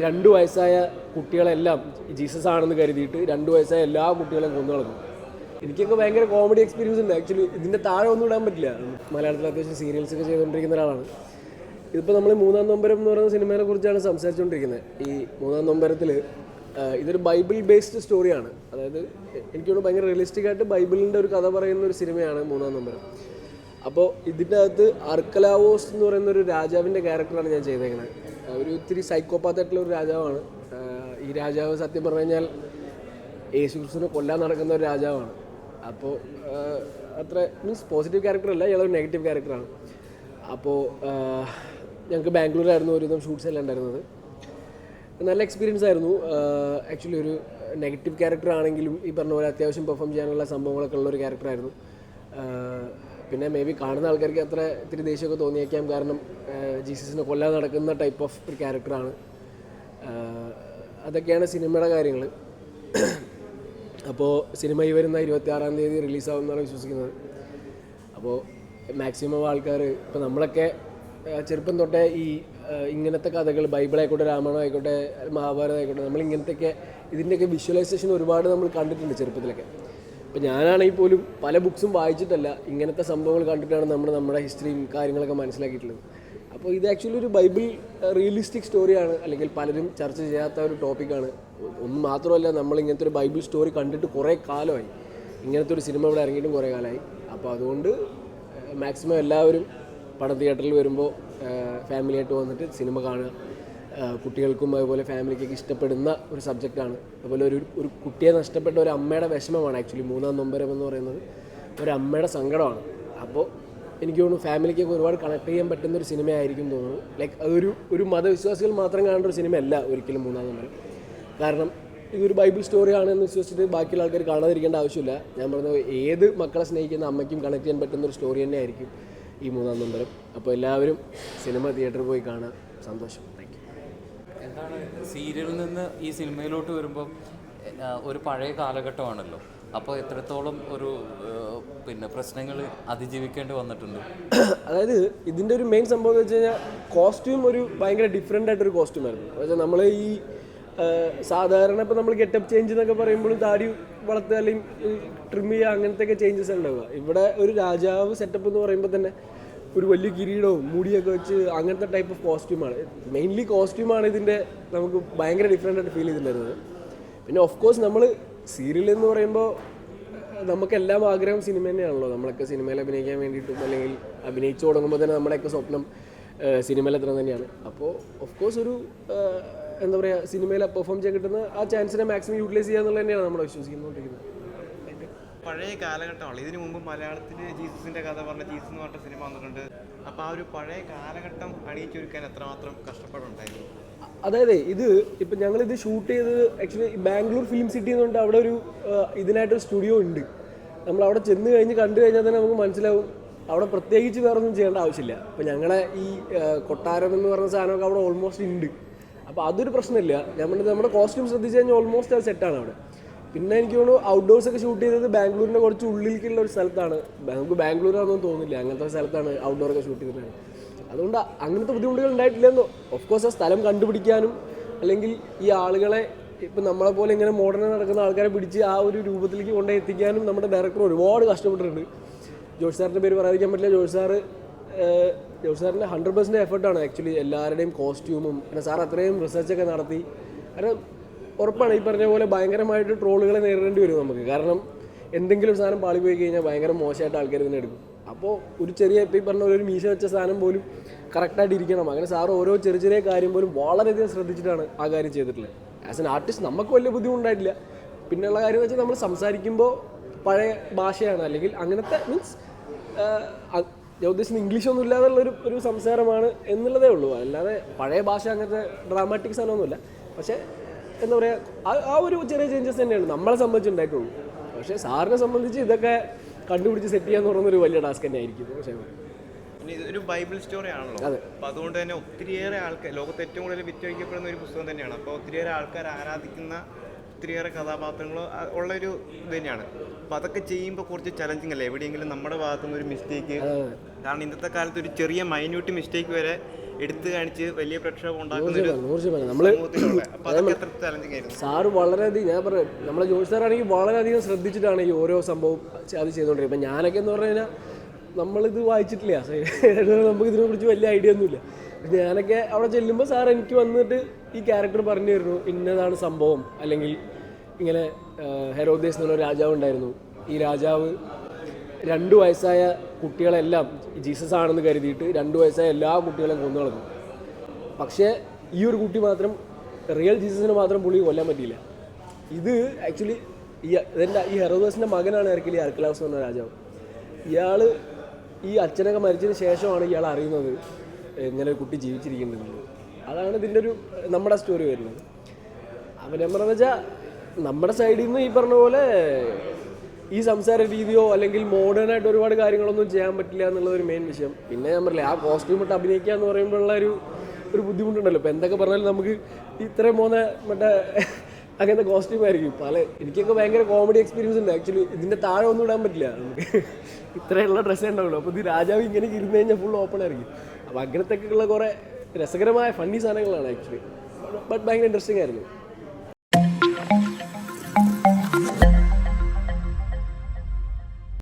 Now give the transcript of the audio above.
2 വയസ്സായ കുട്ടികളെല്ലാം ജീസസ് ആണെന്ന് കരുതിയിട്ട് 2 വയസ്സായ എല്ലാ കുട്ടികളെയും കൊന്നു കളഞ്ഞു. എനിക്കൊക്കെ ഭയങ്കര കോമഡി എക്സ്പീരിയൻസ് ഉണ്ട്. ആക്ച്വലി ഇതിൻ്റെ താഴെ ഒന്നും ഇടാൻ പറ്റില്ല. മലയാളത്തിൽ അത്യാവശ്യം സീരിയൽസ് ഒക്കെ ചെയ്തുകൊണ്ടിരിക്കുന്ന ഒരാളാണ്. ഇതിപ്പോൾ നമ്മൾ മൂന്നാം നൊമ്പരം എന്ന് പറയുന്ന സിനിമയെ കുറിച്ചാണ് സംസാരിച്ചുകൊണ്ടിരിക്കുന്നത്. ഈ മൂന്നാം നൊമ്പരത്തിൽ ഇതൊരു ബൈബിൾ ബേസ്ഡ് സ്റ്റോറിയാണ്. അതായത് എനിക്ക് തോന്നുന്നു ഭയങ്കര റിയലിസ്റ്റിക് ആയിട്ട് ബൈബിളിൻ്റെ ഒരു കഥ പറയുന്ന ഒരു സിനിമയാണ് മൂന്നാം നൊമ്പരം. അപ്പോൾ ഇതിൻ്റെ അകത്ത് അർക്കലാവോസ് എന്ന് പറയുന്ന ഒരു രാജാവിൻ്റെ ക്യാരക്ടറാണ് ഞാൻ ചെയ്തേക്കുന്നത്. ഒരു ഇത്തിരി സൈക്കോപാത്തായിട്ടുള്ള ഒരു രാജാവാണ്. ഈ രാജാവ് സത്യം പറഞ്ഞു കഴിഞ്ഞാൽ യേശുക്രിസ്തുവിനെ കൊല്ലാൻ നടക്കുന്ന ഒരു രാജാവാണ്. അപ്പോൾ അത്ര മീൻസ് പോസിറ്റീവ് ക്യാരക്ടറല്ല, ഇയാളൊരു നെഗറ്റീവ് ക്യാരക്ടറാണ്. അപ്പോൾ ഞങ്ങൾക്ക് ബാംഗ്ലൂരായിരുന്നു ഒരുവിധം ഷൂട്ട്സ് എല്ലാം ഉണ്ടായിരുന്നത്. നല്ല എക്സ്പീരിയൻസ് ആയിരുന്നു. ആക്ച്വലി ഒരു നെഗറ്റീവ് ക്യാരക്ടർ ആണെങ്കിലും ഈ പറഞ്ഞ പോലെ അത്യാവശ്യം പെർഫോം ചെയ്യാനുള്ള സംഭവങ്ങളൊക്കെ ഉള്ളൊരു ക്യാരക്ടറായിരുന്നു. പിന്നെ മേ ബി കാണുന്ന ആൾക്കാർക്ക് അത്ര ഇത്തിരി ദേഷ്യമൊക്കെ തോന്നിയേക്കാം, കാരണം ജീസസിനെ കൊല്ലാൻ നടക്കുന്ന ടൈപ്പ് ഓഫ് ഒരു ക്യാരക്ടറാണ്. അതൊക്കെയാണ് സിനിമയുടെ കാര്യങ്ങൾ. അപ്പോൾ സിനിമ ഈ വരുന്ന 26-ാം തീയതി റിലീസാവുമെന്നാണ് വിശ്വസിക്കുന്നത്. അപ്പോൾ മാക്സിമം ആൾക്കാർ, ഇപ്പോൾ നമ്മളൊക്കെ ചെറുപ്പം തൊട്ടേ ഈ ഇങ്ങനത്തെ കഥകൾ, ബൈബിളായിക്കോട്ടെ, രാമായണം ആയിക്കോട്ടെ, മഹാഭാരതം ആയിക്കോട്ടെ, നമ്മൾ ഇങ്ങനത്തെയൊക്കെ ഇതിൻ്റെയൊക്കെ വിഷ്വലൈസേഷൻ ഒരുപാട് നമ്മൾ കണ്ടിട്ടുണ്ട് ചെറുപ്പത്തിലൊക്കെ. അപ്പോൾ ഞാനാണെങ്കിൽ പോലും പല ബുക്സും വായിച്ചിട്ടല്ല, ഇങ്ങനത്തെ സംഭവങ്ങൾ കണ്ടിട്ടാണ് നമ്മുടെ ഹിസ്റ്ററിയും കാര്യങ്ങളൊക്കെ മനസ്സിലാക്കിയിട്ടുള്ളത്. അപ്പോൾ ഇത് ആക്ച്വലി ഒരു ബൈബിൾ റിയലിസ്റ്റിക് സ്റ്റോറിയാണ്, അല്ലെങ്കിൽ പലരും ചർച്ച ചെയ്യാത്ത ഒരു ടോപ്പിക്കാണ്. ഒന്നും മാത്രമല്ല, നമ്മൾ ഇങ്ങനത്തെ ഒരു ബൈബിൾ സ്റ്റോറി കണ്ടിട്ട് കുറേ കാലമായി, ഇങ്ങനത്തെ ഒരു സിനിമ ഇവിടെ ഇറങ്ങിയിട്ടും കുറേ കാലമായി. അപ്പോൾ അതുകൊണ്ട് മാക്സിമം എല്ലാവരും പടം തിയേറ്ററിൽ വരുമ്പോൾ ഫാമിലിയായിട്ട് വന്നിട്ട് സിനിമ കാണുക. കുട്ടികൾക്കും അതുപോലെ ഫാമിലിക്കൊക്കെ ഇഷ്ടപ്പെടുന്ന ഒരു സബ്ജക്റ്റാണ്. അതുപോലെ ഒരു കുട്ടിയെ നഷ്ടപ്പെട്ട ഒരു അമ്മയുടെ വിഷമമാണ് ആക്ച്വലി മൂന്നാം നൊമ്പരം എന്ന് പറയുന്നത്. ഒരു അമ്മയുടെ സങ്കടമാണ്. അപ്പോൾ എനിക്ക് തോന്നുന്നു ഫാമിലിക്കൊക്കെ ഒരുപാട് കണക്ട് ചെയ്യാൻ പറ്റുന്ന ഒരു സിനിമയായിരിക്കും തോന്നുന്നു. ലൈക്ക് ഒരു മതവിശ്വാസികൾ മാത്രം കാണേണ്ട ഒരു സിനിമയല്ല ഒരിക്കലും മൂന്നാം നൊമ്പരം. കാരണം ഇതൊരു ബൈബിൾ സ്റ്റോറിയാണ് എന്ന് വിശ്വസിച്ചിട്ട് ബാക്കിയുള്ള ആൾക്കാർ കാണാതിരിക്കേണ്ട ആവശ്യമില്ല. ഞാൻ പറഞ്ഞത് ഏത് മക്കളെ സ്നേഹിക്കുന്ന അമ്മയ്ക്കും കണക്ട് ചെയ്യാൻ പറ്റുന്ന ഒരു സ്റ്റോറി തന്നെ ആയിരിക്കും ഈ മൂന്നാം നൊമ്പരം. അപ്പോൾ എല്ലാവരും സിനിമ തിയേറ്ററിൽ പോയി കാണാൻ. സന്തോഷം. Thank you. എന്താണ് സീരിയലിൽ നിന്ന് ഈ സിനിമയിലോട്ട് വരുമ്പോൾ ഒരു പഴയ കാലഘട്ടമാണല്ലോ, അപ്പോൾ എത്രത്തോളം ഒരു പ്രശ്നങ്ങൾ അതിജീവിക്കേണ്ടി വന്നിട്ടുണ്ട്? അതായത് ഇതിൻ്റെ ഒരു മെയിൻ സംഭവം എന്ന് വെച്ച് കഴിഞ്ഞാൽ കോസ്റ്റ്യൂം ഒരു ഭയങ്കര ഡിഫറെൻ്റ് ആയിട്ടൊരു കോസ്റ്റ്യൂമായിരുന്നു. അതായത് നമ്മൾ ഈ സാധാരണ ഇപ്പോൾ നമ്മൾ ഗെറ്റപ്പ് ചേഞ്ച് എന്നൊക്കെ പറയുമ്പോഴും താടി വളർത്തുക അല്ലെങ്കിൽ ട്രിം ചെയ്യുക അങ്ങനത്തെയൊക്കെ ചേഞ്ചസ് ഉണ്ടാവുക. ഇവിടെ ഒരു രാജാവ് സെറ്റപ്പ് എന്ന് പറയുമ്പോൾ തന്നെ ഒരു വലിയ കിരീടവും മുടിയൊക്കെ വെച്ച് അങ്ങനത്തെ ടൈപ്പ് ഓഫ് കോസ്റ്റ്യൂമാണ്. മെയിൻലി കോസ്റ്റ്യൂമാണ് ഇതിൻ്റെ നമുക്ക് ഭയങ്കര ഡിഫറെൻ്റ് ആയിട്ട് ഫീൽ ചെയ്തിട്ടുണ്ടായിരുന്നത്. പിന്നെ ഓഫ് കോഴ്സ് നമ്മൾ സീരിയൽ എന്ന് പറയുമ്പോൾ നമുക്കെല്ലാം ആഗ്രഹം സിനിമ തന്നെയാണല്ലോ. നമ്മളൊക്കെ സിനിമയിൽ അഭിനയിക്കാൻ വേണ്ടിയിട്ടും അല്ലെങ്കിൽ അഭിനയിച്ചു തുടങ്ങുമ്പോൾ തന്നെ നമ്മുടെയൊക്കെ സ്വപ്നം സിനിമയിൽ എത്ര തന്നെയാണ്. അപ്പോൾ ഓഫ് കോഴ്സ് ഒരു എന്താ പറയുക, സിനിമയിൽ പെർഫോം ചെയ്യാൻ കിട്ടുന്ന ആ ചാൻസിനെ മാക്സിമം യൂട്ടിലൈസ് ചെയ്യുക എന്നുള്ളത് തന്നെയാണ് നമ്മൾ വിശ്വസിക്കുന്നുകൊണ്ടിരിക്കുന്നത്. പഴയ കാലഘട്ടമാണ്. ഇതിനു മുമ്പ് മലയാളത്തിൽ ജീസസിൻ്റെ കഥ പറഞ്ഞ ജീസസ് എന്ന് പറഞ്ഞ സിനിമ വന്നിട്ടുണ്ട്. അപ്പോൾ ആ ഒരു പഴയ കാലഘട്ടം അണിയിച്ചൊരുക്കാൻ എത്രമാത്രം കഷ്ടപ്പാടുണ്ടായിരുന്നു? അതായത് ഇപ്പം ഞങ്ങളിത് ഷൂട്ട് ചെയ്ത് ആക്ച്വലി ബാംഗ്ലൂർ ഫിലിം സിറ്റി എന്നുകൊണ്ട് അവിടെ ഒരു ഇതിനായിട്ടൊരു സ്റ്റുഡിയോ ഉണ്ട്. നമ്മൾ അവിടെ ചെന്ന് കഴിഞ്ഞ് കണ്ടു കഴിഞ്ഞാൽ തന്നെ നമുക്ക് മനസ്സിലാവും അവിടെ പ്രത്യേകിച്ച് വേറെ ഒന്നും ചെയ്യേണ്ട ആവശ്യമില്ല. അപ്പോൾ ഞങ്ങളെ ഈ കൊട്ടാരം എന്ന് പറഞ്ഞ സാധനമൊക്കെ അവിടെ ഓൾമോസ്റ്റ് ഉണ്ട്. അപ്പോൾ അതൊരു പ്രശ്നമില്ല. നമ്മുടെ കോസ്റ്റ്യൂം ശ്രദ്ധിച്ച് കഴിഞ്ഞാൽ ഓൾമോസ്റ്റ് അത് സെറ്റാണ് അവിടെ. പിന്നെ എനിക്ക് തോന്നുന്നു ഔട്ട്ഡോഴ്സൊക്കെ ഷൂട്ട് ചെയ്തത് ബാംഗ്ലൂരിൻ്റെ കുറച്ച് ഉള്ളിലേക്കുള്ള ഒരു സ്ഥലത്താണ്. നമുക്ക് ബാംഗ്ലൂരാണെന്നൊന്നും തോന്നില്ല, അങ്ങനത്തെ സ്ഥലത്താണ് ഔട്ട്ഡോറൊക്കെ ഷൂട്ട് ചെയ്തിട്ടുള്ളത്. അതുകൊണ്ട് അങ്ങനത്തെ ബുദ്ധിമുട്ടുകൾ ഉണ്ടായിട്ടില്ലെന്നോ. ഓഫ് കോഴ്സ് ആ സ്ഥലം കണ്ടുപിടിക്കാനും അല്ലെങ്കിൽ ഈ ആളുകളെ ഇപ്പം നമ്മളെപ്പോലെ ഇങ്ങനെ മോഡേൺ നടക്കുന്ന ആൾക്കാരെ പിടിച്ച് ആ ഒരു രൂപത്തിലേക്ക് കൊണ്ടുപോയി എത്തിക്കാനും നമ്മുടെ ഡയറക്ടർ ഒരുപാട് കഷ്ടപ്പെട്ടിട്ടുണ്ട്. ജോഷ് സാറിൻ്റെ പേര് പറയാതിരിക്കാൻ പറ്റില്ല. ജോഷ് സാറിൻ്റെ 100% എഫേർട്ടാണ് ആക്ച്വലി എല്ലാവരുടെയും കോസ്റ്റ്യൂമും. പിന്നെ സാർ അത്രയും റിസർച്ചൊക്കെ നടത്തി. കാരണം ഉറപ്പാണ് ഈ പറഞ്ഞ പോലെ ഭയങ്കരമായിട്ട് ട്രോളുകളെ നേരിടേണ്ടി വരും നമുക്ക്. കാരണം എന്തെങ്കിലും ഒരു സാധനം പാളി പോയി കഴിഞ്ഞാൽ ഭയങ്കര മോശമായിട്ട് ആൾക്കാർ ഇതിനെ എടുക്കും. അപ്പോൾ ഒരു ചെറിയ ഇപ്പോൾ ഈ പറഞ്ഞ ഒരു മീശ വെച്ച സാധനം പോലും കറക്റ്റായിട്ട് ഇരിക്കണം. അങ്ങനെ സാറ് ഓരോ ചെറിയ കാര്യം പോലും വളരെയധികം ശ്രദ്ധിച്ചിട്ടാണ് ആ കാര്യം ചെയ്തിട്ടുള്ളത്. ആസ് എൻ ആർട്ടിസ്റ്റ് നമുക്ക് വലിയ ബുദ്ധിമുട്ടുണ്ടായിട്ടില്ല. പിന്നെയുള്ള കാര്യം എന്ന് വെച്ചാൽ നമ്മൾ സംസാരിക്കുമ്പോൾ പഴയ ഭാഷയാണ്, അല്ലെങ്കിൽ അങ്ങനത്തെ മീൻസ് ഞാൻ ഉദ്ദേശിക്കുന്നത് ഇംഗ്ലീഷൊന്നും ഇല്ലാതുള്ളൊരു സംസാരമാണ് എന്നുള്ളതേ ഉള്ളൂ. അല്ലാതെ പഴയ ഭാഷ അങ്ങനത്തെ ഡ്രാമാറ്റിക് സാധനമൊന്നുമില്ല. പക്ഷേ എന്താ പറയുക, ആ ഒരു ചെറിയ ചേഞ്ചസ് തന്നെയാണ് നമ്മളെ സംബന്ധിച്ചുണ്ടായിട്ടുള്ളൂ. പക്ഷേ സാറിനെ സംബന്ധിച്ച് ഇതൊക്കെ കണ്ടുപിടിച്ച് സെറ്റ് ചെയ്യാന്ന് പറയുന്നൊരു വലിയ ടാസ്ക് തന്നെ ആയിരിക്കും. പക്ഷേ ഇതൊരു ബൈബിൾ സ്റ്റോറി ആണല്ലോ. അപ്പോൾ അതുകൊണ്ട് തന്നെ ഒത്തിരിയേറെ ആൾക്കാർ, ലോകത്ത് ഏറ്റവും കൂടുതൽ വിറ്റഴിക്കപ്പെടുന്ന ഒരു പുസ്തകം തന്നെയാണ്. അപ്പോൾ ഒത്തിരിയേറെ ആൾക്കാർ ആരാധിക്കുന്ന ഒത്തിരിയേറെ കഥാപാത്രങ്ങൾ ഉള്ളൊരു ഇത് തന്നെയാണ്. അപ്പോൾ അതൊക്കെ ചെയ്യുമ്പോൾ കുറച്ച് ചലഞ്ചിങ് അല്ലേ? എവിടെയെങ്കിലും നമ്മുടെ ഭാഗത്തുനിന്ന് ഒരു മിസ്റ്റേക്ക്, കാരണം ഇന്നത്തെ കാലത്ത് ഒരു ചെറിയ മൈന്യൂട്ട് മിസ്റ്റേക്ക് വരെ എടുത്തു കാണിച്ച് വലിയ പ്രക്ഷോഭം ഉണ്ടാക്കുന്ന ഒരു 100% നമ്മള് സമൂഹത്തിലുള്ള. അപ്പോൾ അതൊക്കെ എത്ര ചലഞ്ചിങ് ആയിരുന്നു? സാറ് വളരെയധികം, ഞാൻ പറയാം, നമ്മളെ ജോഷി സാറാണെങ്കിൽ വളരെയധികം ശ്രദ്ധിച്ചിട്ടാണ് ഈ ഓരോ സംഭവം അത് ചെയ്തുകൊണ്ടിരിക്കുന്നത്. ഇപ്പം ഞാനൊക്കെ എന്ന് പറഞ്ഞു കഴിഞ്ഞാൽ നമ്മളിത് വായിച്ചിട്ടില്ല, നമുക്ക് ഇതിനെക്കുറിച്ച് വലിയ ഐഡിയ ഒന്നുമില്ല. ഞാനൊക്കെ അവിടെ ചെല്ലുമ്പോൾ സാർ എനിക്ക് വന്നിട്ട് ഈ ക്യാരക്ടർ പറഞ്ഞു തരുന്നു, ഇന്നതാണ് സംഭവം, അല്ലെങ്കിൽ ഇങ്ങനെ ഹെരോദേസ് എന്നുള്ള രാജാവ് ഉണ്ടായിരുന്നു. ഈ രാജാവ് 2 വയസ്സായ കുട്ടികളെല്ലാം ജീസസ് ആണെന്ന് കരുതിയിട്ട് 2 വയസ്സായ എല്ലാ കുട്ടികളെയും കൊന്നു കളഞ്ഞു. പക്ഷേ ഈ ഒരു കുട്ടി മാത്രം, റിയൽ ജീസസിനെ മാത്രം പുള്ളി കൊല്ലാൻ പറ്റിയില്ല. ഇത് ആക്ച്വലി ഈ ഹെറോദേസിൻ്റെ മകനാണ് ആർക്കില്ല അർക്കലാസ് എന്ന് പറഞ്ഞ രാജാവ്. ഇയാൾ ഈ അച്ഛനൊക്കെ മരിച്ചതിന് ശേഷമാണ് ഇയാൾ അറിയുന്നത് ഇങ്ങനെ ഒരു കുട്ടി ജീവിച്ചിരിക്കുന്നുണ്ട്. അതാണ് ഇതിൻ്റെ ഒരു നമ്മുടെ സ്റ്റോറി വരുന്നത്. അപ്പം ഞാൻ പറഞ്ഞതെന്ന് വെച്ചാൽ നമ്മുടെ സൈഡിൽ നിന്ന് ഈ പറഞ്ഞ പോലെ ഈ സംസാര രീതിയോ അല്ലെങ്കിൽ മോഡേണായിട്ട് ഒരുപാട് കാര്യങ്ങളൊന്നും ചെയ്യാൻ പറ്റില്ല എന്നുള്ളതൊരു മെയിൻ വിഷയം. പിന്നെ ഞാൻ പറഞ്ഞില്ലേ, ആ കോസ്റ്റ്യൂം ഇട്ട് അഭിനയിക്കുക എന്ന് പറയുമ്പോഴുള്ള ഒരു ബുദ്ധിമുട്ടുണ്ടല്ലോ. ഇപ്പം എന്തൊക്കെ പറഞ്ഞാലും നമുക്ക് ഇത്രയും മറ്റേ അങ്ങനത്തെ കോസ്റ്റ്യൂം ആയിരിക്കും. എനിക്കൊക്കെ ഭയങ്കര കോമഡി എക്സ്പീരിയൻസ് ഉണ്ട് ആക്ച്വലി. ഇതിൻ്റെ താഴെ ഒന്നും ഇടാൻ പറ്റില്ല നമുക്ക്, ഇത്രയുള്ള ഡ്രസ്സേ ഉണ്ടാവുള്ളൂ. അപ്പോൾ ഇത് രാജാവ് ഇങ്ങനെ ഇരുന്ന് കഴിഞ്ഞാൽ ഫുൾ ഓപ്പൺ ആയിരിക്കും. അപ്പോൾ അങ്ങനത്തെയൊക്കെയുള്ള കുറേ രസകരമായ ഫണ്ണി സാധനങ്ങളാണ് ആക്ച്വലി. ബട്ട് ഭയങ്കര ഇൻട്രസ്റ്റിംഗ് ആയിരുന്നു.